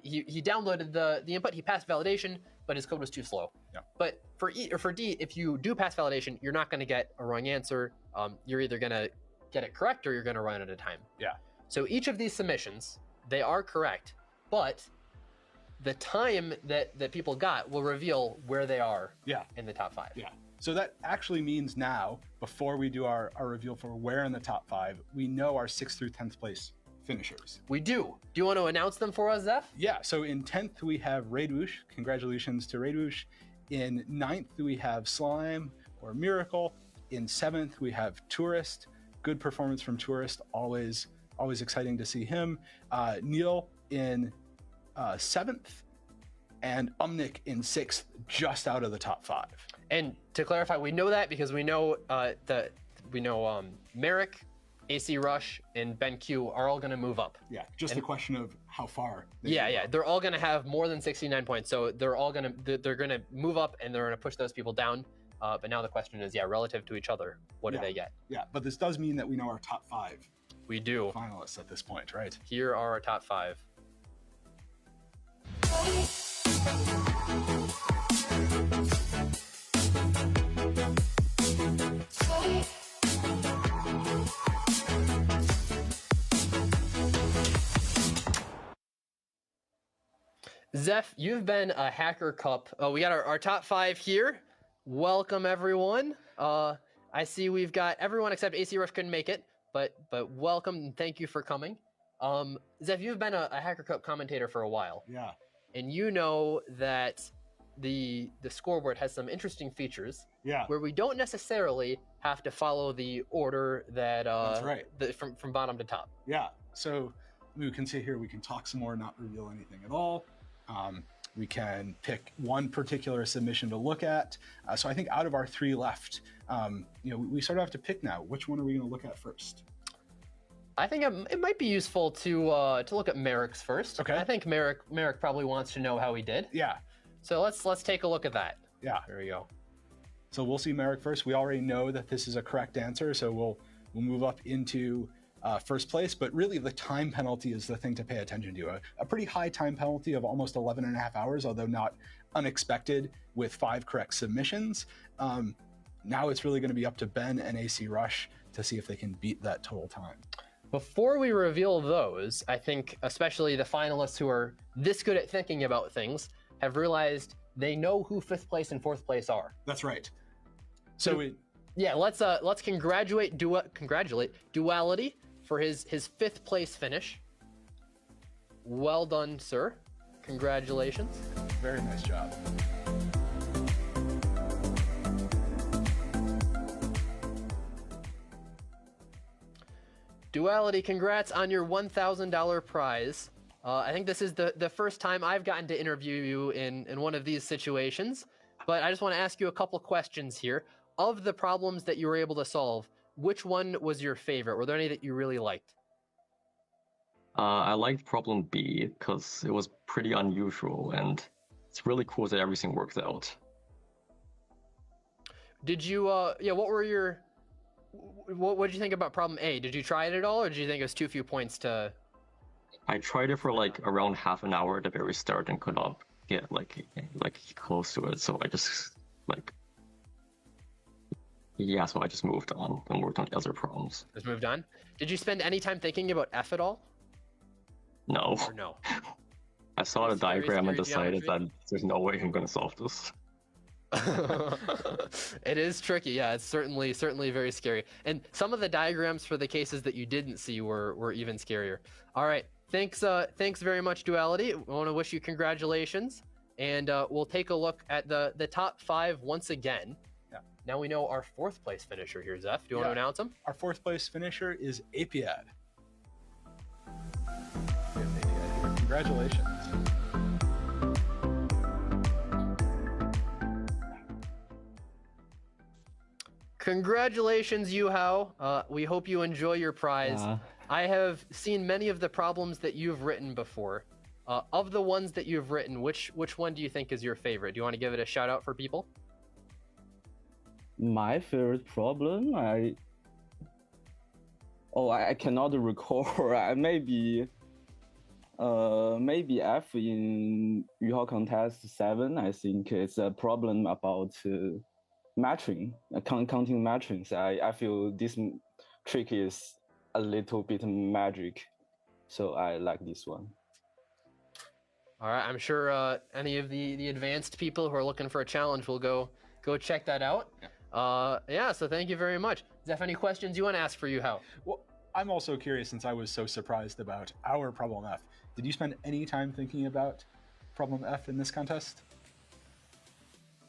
he downloaded the input, he passed validation, but his code was too slow. Yeah. But for E or for D, if you do pass validation, you're not going to get a wrong answer. You're either going to get it correct or you're going to run out of time. Yeah. So each of these submissions, they are correct, but the time that people got will reveal where they are in the top 5. Yeah. So that actually means now, before we do our reveal for where in the top 5, we know our 6th through 10th place finishers. We do. Do you want to announce them for us, Zeph? Yeah. So in 10th, we have Raidwoosh. Congratulations to Raidwoosh. In 9th, we have Slime or Miracle. In 7th, we have Tourist. Good performance from Tourist. Always exciting to see him. Neil in 7th, and Umnik in 6th, just out of the top 5. And to clarify, we know that because we know Merrick, AC Rush, and Ben Q are all going to move up. Yeah, just a question of how far. They're all going to have more than 69 points, so they're going to move up and they're going to push those people down. But now the question is, relative to each other, what do they get? Yeah, but this does mean that we know our top 5. We do. Finalists at this point, right? Here are our top 5. Zeph, you've been a Hacker Cup. We got our top 5 here. Welcome, everyone. I see we've got everyone except AC Rush couldn't make it, but welcome and thank you for coming. Zeph, you've been a Hacker Cup commentator for a while. Yeah. And you know that the scoreboard has some interesting features. Yeah. Where we don't necessarily have to follow the order that That's right. From bottom to top. Yeah. So we can sit here, we can talk some more, not reveal anything at all. We can pick one particular submission to look at. So I think out of our 3 left, we sort of have to pick now. Which one are we going to look at first? I think it might be useful to look at Merrick's first. Okay. I think Merrick probably wants to know how he did. Yeah. So let's take a look at that. Yeah. There we go. So we'll see Merrick first. We already know that this is a correct answer, so we'll move up into first place. But really, the time penalty is the thing to pay attention to. A pretty high time penalty of almost 11 and a half hours, although not unexpected with 5 correct submissions. Now it's really going to be up to Ben and AC Rush to see if they can beat that total time. Before we reveal those, I think especially the finalists who are this good at thinking about things have realized they know who 5th place and 4th place are. That's right. So let's congratulate Duality for his 5th place finish. Well done, sir. Congratulations. Very nice job. Duality, congrats on your $1,000 prize. I think this is the first time I've gotten to interview you in one of these situations, but I just want to ask you a couple questions here. Of the problems that you were able to solve, which one was your favorite? Were there any that you really liked? I liked problem B because it was pretty unusual and it's really cool that everything worked out. Did you, what did you think about problem A? Did you try it at all, or did you think it was too few points to... I tried it for like around half an hour at the very start and could not get like close to it, so I just so I just moved on and worked on the other problems. Just moved on? Did you spend any time thinking about F at all? No. Or no? I saw the diagram and decided that there's no way I'm going to solve this. It is tricky. Yeah, it's certainly very scary. And some of the diagrams for the cases that you didn't see were even scarier. All right. Thanks very much, Duality. I want to wish you congratulations. And we'll take a look at the top 5 once again. Yeah. Now we know our 4th place finisher here, Zeph. Do you want to announce him? Our 4th place finisher is Apiad. Congratulations. Congratulations, Yuhao. We hope you enjoy your prize. I have seen many of the problems that you've written before. Of the ones that you've written, which one do you think is your favorite? Do you want to give it a shout out for people? My favorite problem, I cannot recall. maybe F in Yuhao contest 7. I think it's a problem about matching, counting matchings. I feel this trick is a little bit magic, so I like this one. All right, I'm sure any of the advanced people who are looking for a challenge will go check that out. So thank you very much. Zeph, any questions you want to ask for Yuhao? Well, I'm also curious, since I was so surprised about our problem F. Did you spend any time thinking about problem F in this contest?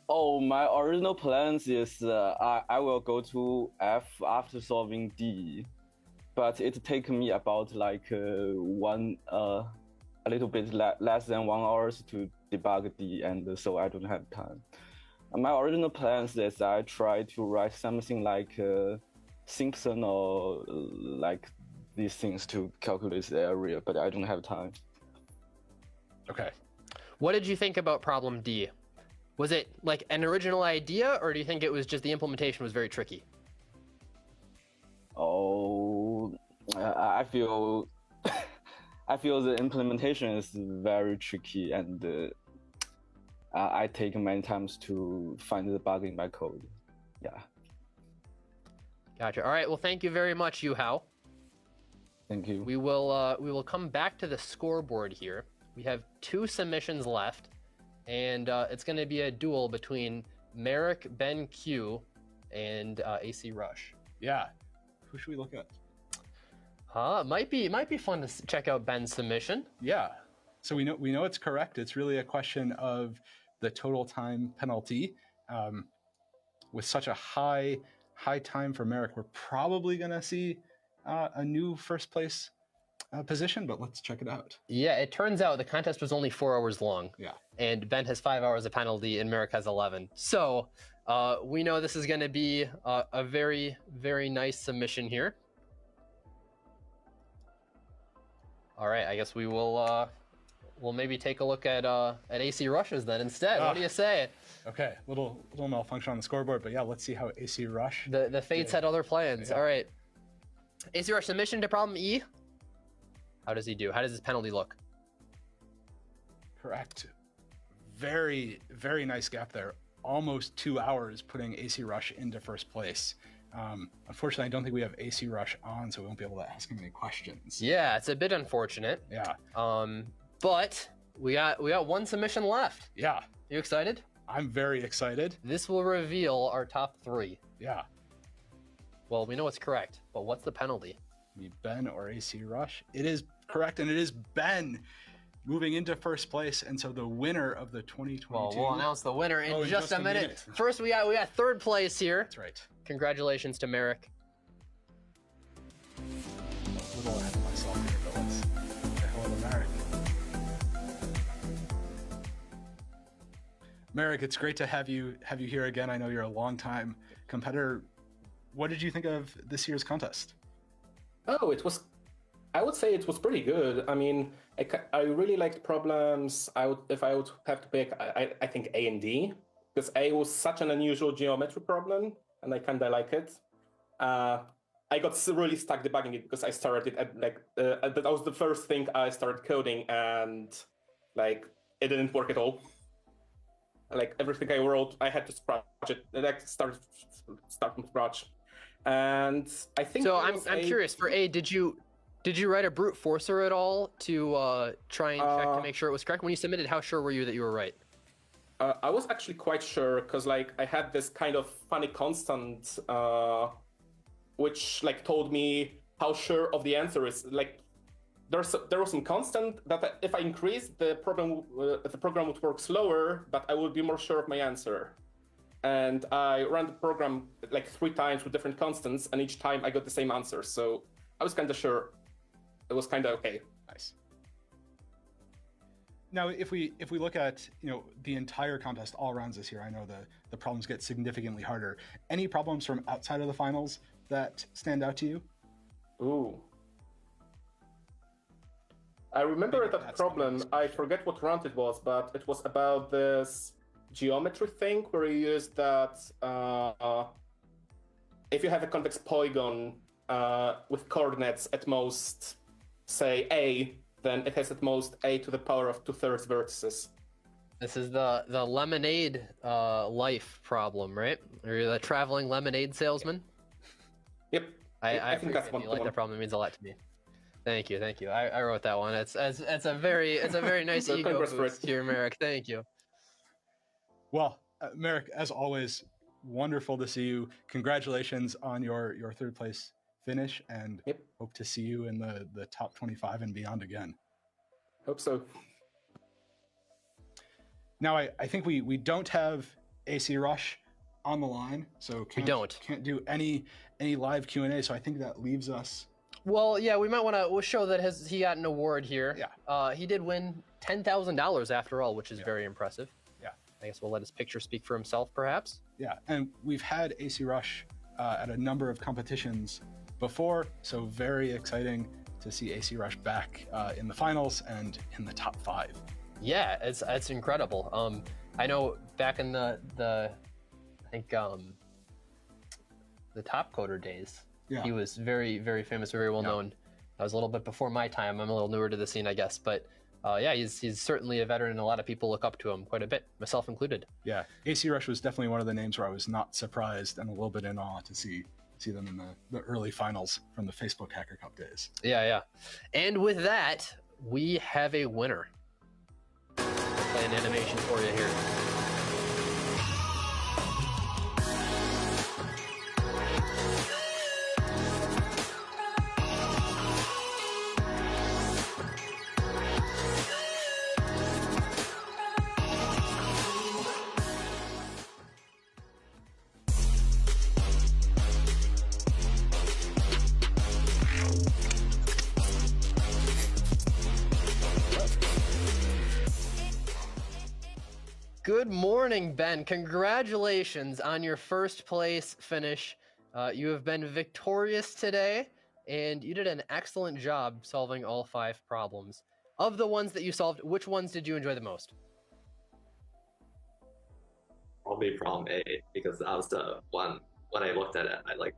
Oh, my original plans is I will go to F after solving D, but it take me about like a little bit less than 1 hour to debug D, and so I don't have time. My original plans is I try to write something like Simpson or like these things to calculate the area, but I don't have time. Okay. What did you think about problem D? Was it like an original idea, or do you think it was just the implementation was very tricky? Oh, I feel the implementation is very tricky, and I take many times to find the bug in my code. Yeah. Gotcha. All right. Well, thank you very much, Yuhao. Thank you. We will come back to the scoreboard here. We have 2 submissions left, and it's going to be a duel between Merrick, Ben Q, and AC Rush. Yeah. Who should we look at? Might be fun to check out Ben's submission. Yeah. So we know it's correct. It's really a question of the total time penalty. With such a high time for Merrick, we're probably going to see a new first place position, but let's check it out. Yeah, it turns out the contest was only 4 hours long. Yeah. And Ben has 5 hours of penalty and Merrick has 11. So we know this is going to be a very, very nice submission here. All right, I guess we will we'll maybe take a look at AC Rushes then instead. What do you say? Okay, little malfunction on the scoreboard, but yeah, let's see how AC Rush. The Fates had other plans. Yeah. All right. AC Rush submission to problem E. How does he do? How does his penalty look? Correct. Very, very nice gap there. Almost 2 hours putting AC Rush into first place. Unfortunately, I don't think we have AC Rush on, so we won't be able to ask him any questions. Yeah, it's a bit unfortunate. Yeah. But we got one submission left. Yeah. You excited? I'm very excited. This will reveal our top 3. Yeah. Well, we know it's correct, but what's the penalty? Be Ben or AC Rush. It is correct, and it is Ben moving into first place, and so the winner of the 2022. Well, we'll announce the winner in just a minute. minute. First, we got third place here. That's right. Congratulations to Merrick. A little ahead of myself here, but let's say hello to Merrick. Merrick, it's great to have you here again. I know you're a longtime competitor. What did you think of this year's contest? Oh, I would say it was pretty good. I mean, I really liked problems. If I would have to pick, I think A and D, because A was such an unusual geometry problem, and I kind of like it. I got really stuck debugging it because I started at that was the first thing I started coding, and it didn't work at all. Everything I wrote, I had to scratch it, start from scratch. And I think so. I'm curious. For A, did you write a brute forcer at all to try and check to make sure it was correct? When you submitted, how sure were you that you were right? I was actually quite sure because I had this kind of funny constant, which told me how sure of the answer is. There was some constant that if I increased the program would work slower, but I would be more sure of my answer. And I ran the program 3 times with different constants, and each time I got the same answer. So I was kind of sure it was kind of okay. Nice. Now, if we look at the entire contest, all rounds this year, I know the problems get significantly harder. Any problems from outside of the finals that stand out to you? Ooh. I remember that problem. I forget what round it was, but it was about this geometry thing where you use that if you have a convex polygon with coordinates at most, say A, then it has at most A to the power of 2/3 vertices. This is the lemonade life problem, right? Or you're the traveling lemonade salesman? Yep. I think that's one. You like that problem. It means a lot to me. Thank you. I wrote that one. It's a very nice So ego congrats for boost it. here, Merrick. Thank you. Well, Merrick, as always, wonderful to see you. Congratulations on your third place finish, and Yep. hope to see you in the top 25 and beyond again. Hope so. Now, I think we don't have AC Rush on the line, so can't do any live Q&A. So I think that leaves us. Well, yeah, we might want to show that he got an award here. Yeah. He did win $10,000 after all, which is very impressive. Yeah. I guess we'll let his picture speak for himself, perhaps. Yeah, and we've had AC Rush at a number of competitions before, so very exciting to see AC Rush back in the finals and in the top 5. Yeah, it's incredible. I know back in the I think the top coder days, Yeah. he was very, very famous, very well known. That was a little bit before my time. I'm a little newer to the scene, I guess, but yeah, he's certainly a veteran, and a lot of people look up to him quite a bit, myself included. Yeah, AC Rush was definitely one of the names where I was not surprised and a little bit in awe to see them in the early finals from the Facebook Hacker Cup days. Yeah. And with that, we have a winner. I'll play an animation for you here. Good morning, Ben. Congratulations on your first place finish. You have been victorious today, and you did an excellent job solving all 5 problems. Of the ones that you solved, which ones did you enjoy the most? Probably problem A, because that was the one when I looked at it, I like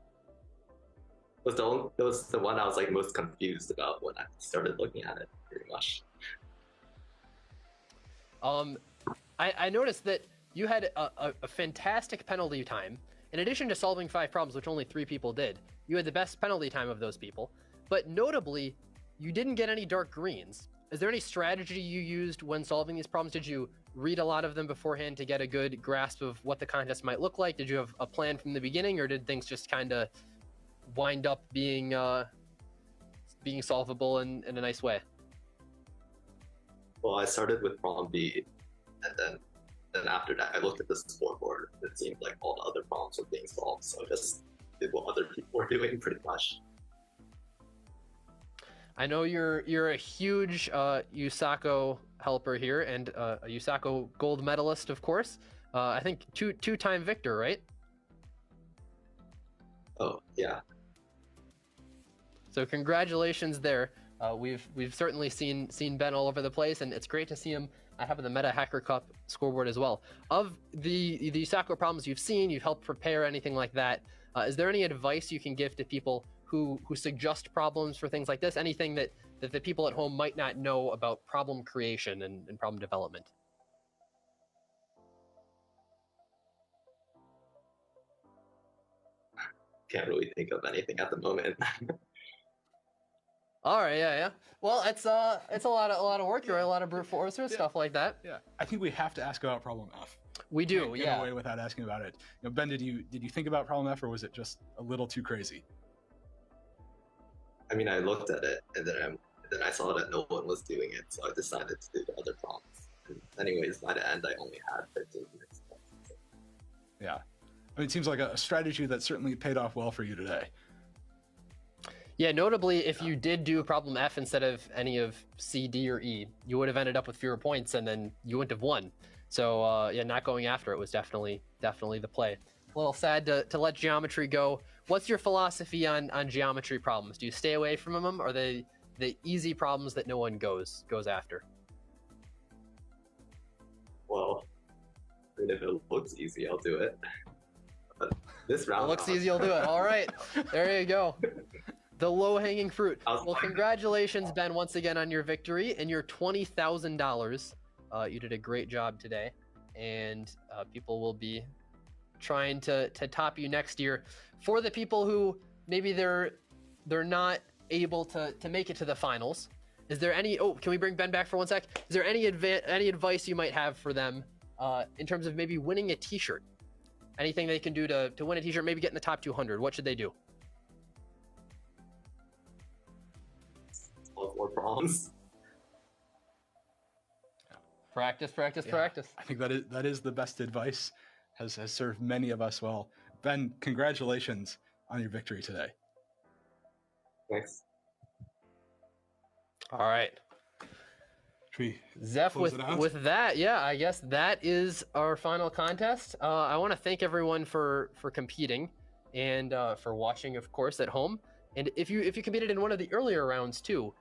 it was the one I was like most confused about when I started looking at it, pretty much. I noticed that you had a fantastic penalty time. In addition to solving 5 problems, which only 3 people did, you had the best penalty time of those people. But notably, you didn't get any dark greens. Is there any strategy you used when solving these problems? Did you read a lot of them beforehand to get a good grasp of what the contest might look like? Did you have a plan from the beginning, or did things just kind of wind up being solvable in a nice way? Well, I started with problem B, and then after that, I looked at the scoreboard. It seemed like all the other problems were being solved, so I just did what other people were doing, pretty much. I know you're a huge USACO helper here, and a USACO gold medalist, of course. I think two-time victor, right? Oh yeah. So congratulations there. We've certainly seen Ben all over the place, and it's great to see him having the Meta Hacker Cup scoreboard as well. Of the USACO problems you've seen, you've helped prepare, anything like that. Is there any advice you can give to people who suggest problems for things like this? Anything that the people at home might not know about problem creation and problem development? Can't really think of anything at the moment. All right, yeah. Well, it's a lot of work. You're right, a lot of brute force or stuff like that. Yeah, I think we have to ask about problem F. We do, Can't get away without asking about it. You know, Ben, did you think about problem F, or was it just a little too crazy? I mean, I looked at it, and then I saw that no one was doing it, so I decided to do the other problems. And anyways, by the end, I only had 15 minutes left. So. Yeah, I mean, it seems like a strategy that certainly paid off well for you today. Yeah, notably, if you did do problem F instead of any of C, D, or E, you would have ended up with fewer points, and then you wouldn't have won. So yeah, not going after it was definitely the play. A little sad to let geometry go. What's your philosophy on geometry problems? Do you stay away from them, or are they the easy problems that no one goes after? Well, I mean, if it looks easy, I'll do it. But this round, It looks easy, you'll do it. All right, there you go. The low-hanging fruit. Well, congratulations, Ben, once again on your victory and your $20,000. You did a great job today, and people will be trying to top you next year. For the people who maybe they're not able to make it to the finals, is there any? Oh, can we bring Ben back for 1 sec? Is there any advice you might have for them in terms of maybe winning a T-shirt? Anything they can do to win a T-shirt? Maybe get in the top 200. What should they do? More problems. Practice. I think that is the best advice. Has served many of us well. Ben, congratulations on your victory today. Thanks. All right. Zeph, with that, yeah, I guess that is our final contest. I want to thank everyone for competing and for watching, of course, at home. And if you competed in one of the earlier rounds too,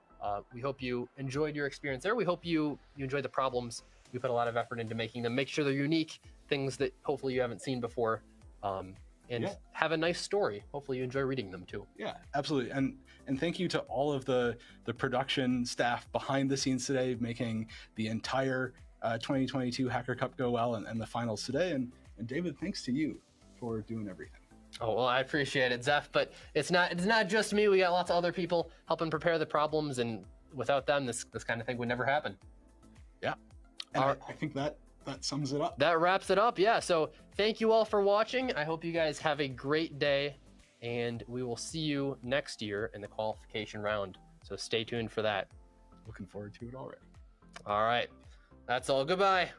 we hope you enjoyed your experience there. We hope you enjoyed the problems. We put a lot of effort into making them. Make sure they're unique, things that hopefully you haven't seen before, and have a nice story. Hopefully you enjoy reading them too. Yeah, absolutely. And thank you to all of the production staff behind the scenes today, making the entire 2022 Hacker Cup go well, and the finals today. And David, thanks to you for doing everything. Oh, well, I appreciate it, Zeph, but it's not just me. We got lots of other people helping prepare the problems, and without them, this kind of thing would never happen. Yeah. And I think that sums it up. That wraps it up, yeah. So thank you all for watching. I hope you guys have a great day, and we will see you next year in the qualification round. So stay tuned for that. Looking forward to it already. All right. That's all. Goodbye.